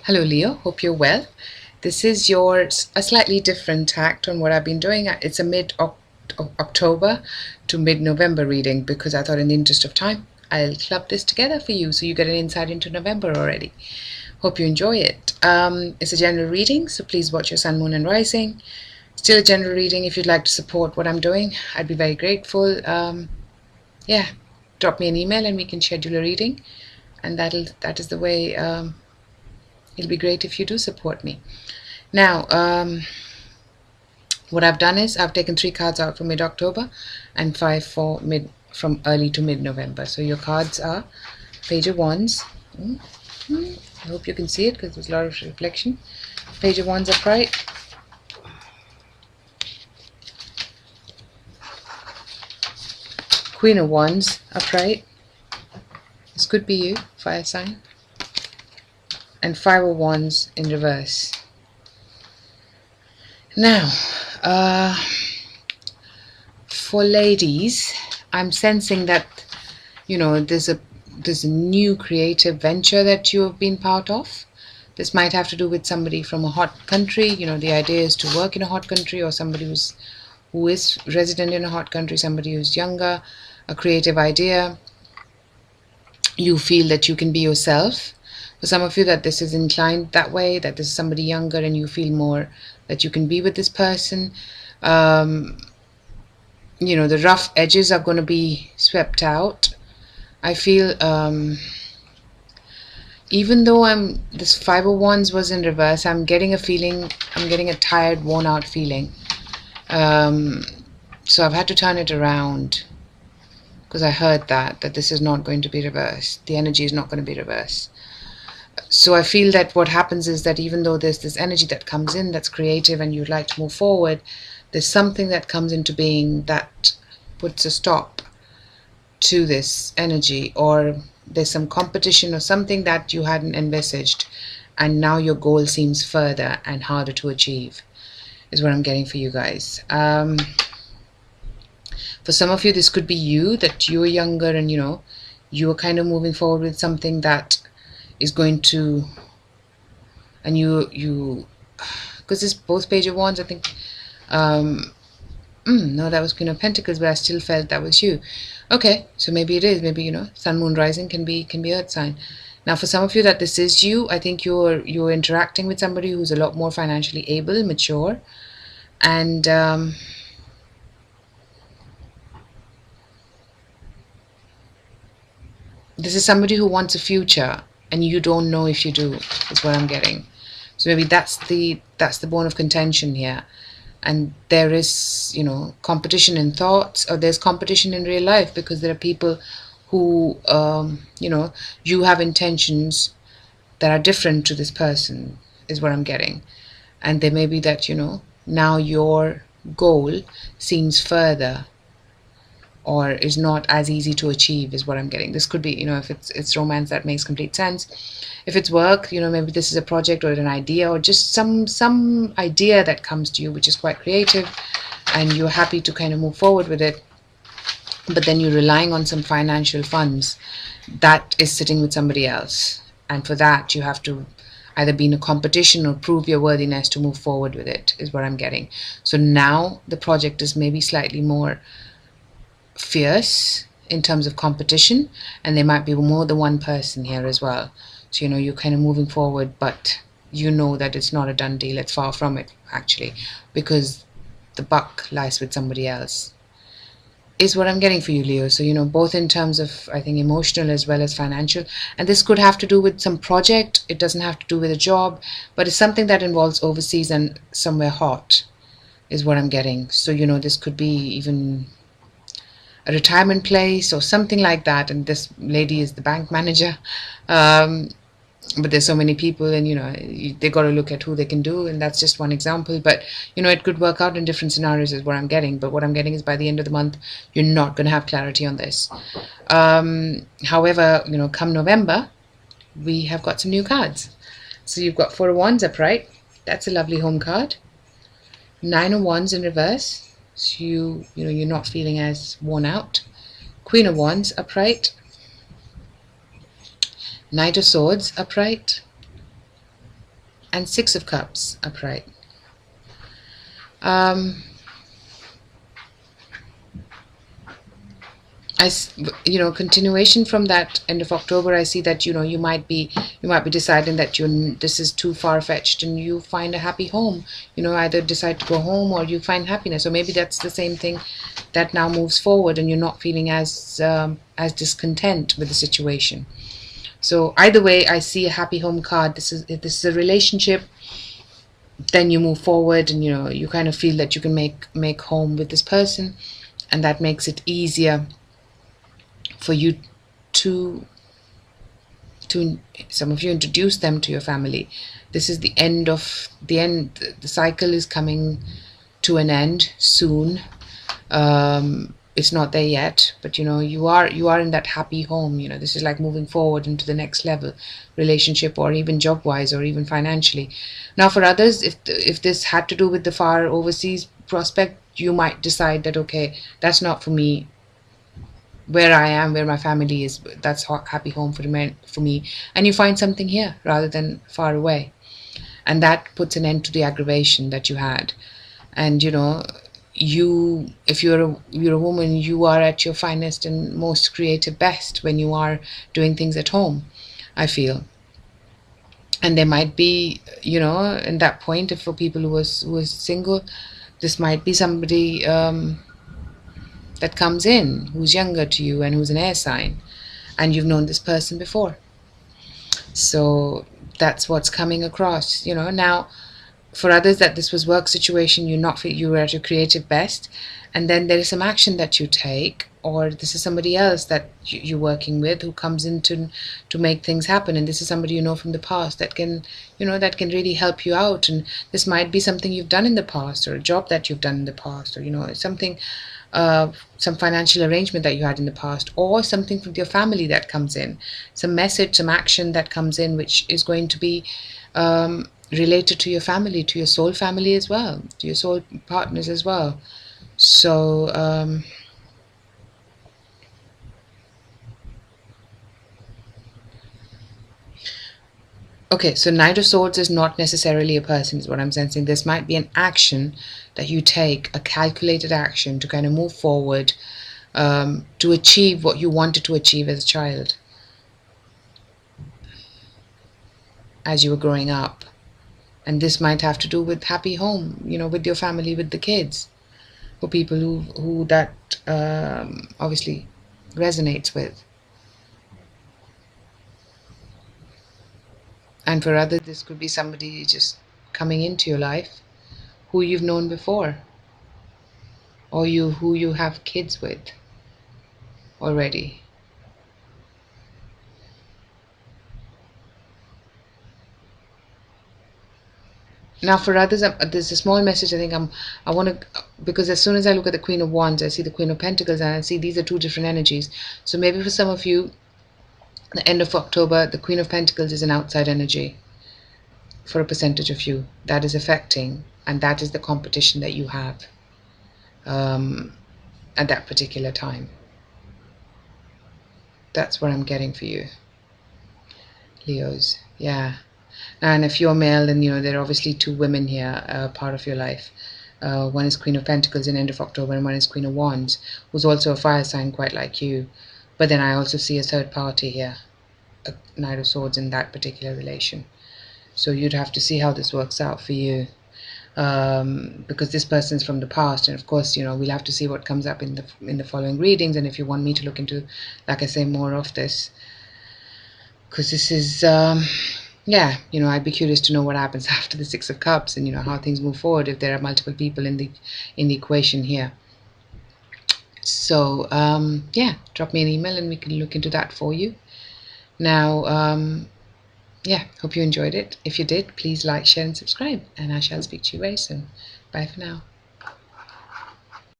Hello Leo, hope you're well. This is a slightly different tact on what I've been doing. It's a mid-October to mid-November reading because I thought in the interest of time I'll club this together for you so you get an insight into November already. Hope you enjoy it. It's a general reading, so please watch your sun, moon and rising. Still a general reading. If you'd like to support what I'm doing, I'd be very grateful. Yeah, drop me an email and we can schedule a reading, and that is the way. It'll be great if you do support me. Now, what I've done is I've taken 3 cards out for mid-October and 5 for from early to mid-November. So your cards are Page of Wands. I hope you can see it because there's a lot of reflection. Page of Wands upright. Queen of Wands upright. This could be you, fire sign. And 5 of Wands in reverse. Now, for ladies, I'm sensing that there's a new creative venture that you have been part of. This might have to do with somebody from a hot country. The idea is to work in a hot country, or somebody who is resident in a hot country, somebody who's younger, a creative idea. You feel that you can be yourself. For some of you, that this is inclined that way, that this is somebody younger and you feel more that you can be with this person. The rough edges are going to be swept out. I feel, even though this 5 of Wands was in reverse, I'm getting a tired, worn out feeling. So I've had to turn it around because I heard that this is not going to be reversed. The energy is not going to be reversed. So I feel that what happens is that even though there's this energy that comes in that's creative and you'd like to move forward, there's something that comes into being that puts a stop to this energy, or there's some competition or something that you hadn't envisaged, and now your goal seems further and harder to achieve, is what I'm getting for you guys. For some of you, this could be you, that you're younger and you're kind of moving forward with something that is going to, and you because this both Page of Wands, I think, no, that was Queen of Pentacles, but I still felt that was you. Okay, so maybe it is, maybe sun, moon, rising can be earth sign. Now for some of you that this is you, I think you're interacting with somebody who's a lot more financially able, mature, and this is somebody who wants a future and you don't know if you do, is what I'm getting. So maybe that's the bone of contention here. And there is, competition in thoughts, or there's competition in real life, because there are people who, you have intentions that are different to this person, is what I'm getting. And there may be that, now your goal seems further, or is not as easy to achieve, is what I'm getting. This could be, if it's romance, that makes complete sense. If it's work, maybe this is a project or an idea, or just some idea that comes to you which is quite creative and you're happy to kind of move forward with it, but then you're relying on some financial funds that is sitting with somebody else, and for that you have to either be in a competition or prove your worthiness to move forward with it, is what I'm getting. So now the project is maybe slightly more fierce in terms of competition, and there might be more than one person here as well. So you're kind of moving forward, but that it's not a done deal. It's far from it, actually, because the buck lies with somebody else, is what I'm getting for you, Leo. So both in terms of, I think, emotional as well as financial. And this could have to do with some project. It doesn't have to do with a job, but it's something that involves overseas and somewhere hot, is what I'm getting. So this could be even a retirement place or something like that, and this lady is the bank manager, but there's so many people, and they got to look at who they can do, and that's just one example. But it could work out in different scenarios, is what I'm getting. But what I'm getting is by the end of the month you're not going to have clarity on this. However, come November we have got some new cards. So you've got 4 of Wands upright. That's a lovely home card. 9 of Wands in reverse. So you're not feeling as worn out. Queen of Wands upright. Knight of Swords upright. and Six of Cups upright. Um, Continuation from that end of October, I see that you might be deciding that this is too far fetched, and you find a happy home. Either decide to go home or you find happiness, or maybe that's the same thing that now moves forward, and you're not feeling as discontent with the situation. So either way, I see a happy home card. If this is a relationship, then you move forward, and you kind of feel that you can make home with this person, and that makes it easier for you to to some of you introduce them to your family. This is the cycle is coming to an end soon. It's not there yet, but you are in that happy home. This is like moving forward into the next level, relationship, or even job wise, or even financially. Now for others, if this had to do with the far overseas prospect, you might decide that, okay, that's not for me. Where I am, where my family is, that's happy home for me, and you find something here rather than far away, and that puts an end to the aggravation that you had. And if you're a woman, you are at your finest and most creative best when you are doing things at home, I feel. And there might be, in that point, if for people who was single, this might be somebody that comes in who's younger to you and who's an air sign, and you've known this person before. So that's what's coming across. Now for others, that this was work situation, you were at your creative best, and then there is some action that you take, or this is somebody else that you're working with who comes in to make things happen, and this is somebody from the past that can really help you out. And this might be something you've done in the past, or a job that you've done in the past, or something, some financial arrangement that you had in the past, or something from your family that comes in, some message, some action that comes in, which is going to be related to your family, to your soul family as well, to your soul partners as well. So okay, so Knight of Swords is not necessarily a person, is what I'm sensing. This might be an action that you take, a calculated action to kind of move forward, to achieve what you wanted to achieve as a child, as you were growing up. And this might have to do with happy home, with your family, with the kids, for people who that obviously resonates with. And for others, this could be somebody just coming into your life who you've known before, or who you have kids with already. Now for others, there's a small message. I think I want to, because as soon as I look at the Queen of Wands, I see the Queen of Pentacles, and I see these are two different energies. So maybe for some of you, the end of October, the Queen of Pentacles is an outside energy for a percentage of you that is affecting, and that is the competition that you have um, at that particular time. That's what I'm getting for you, Leos. Yeah. And if you're male, then there are obviously two women here, part of your life. One is Queen of Pentacles in end of October, and one is Queen of Wands, who's also a fire sign, quite like you. But then I also see a third party here, a Knight of Swords in that particular relation. So you'd have to see how this works out for you, because this person's from the past, and of course, we'll have to see what comes up in the following readings. And if you want me to look into, like I say, more of this, because this is yeah, I'd be curious to know what happens after the Six of Cups, and how things move forward if there are multiple people in the equation here. So yeah, drop me an email and we can look into that for you. Now yeah, hope you enjoyed it. If you did, please like, share and subscribe, and I shall speak to you very soon. Bye for now.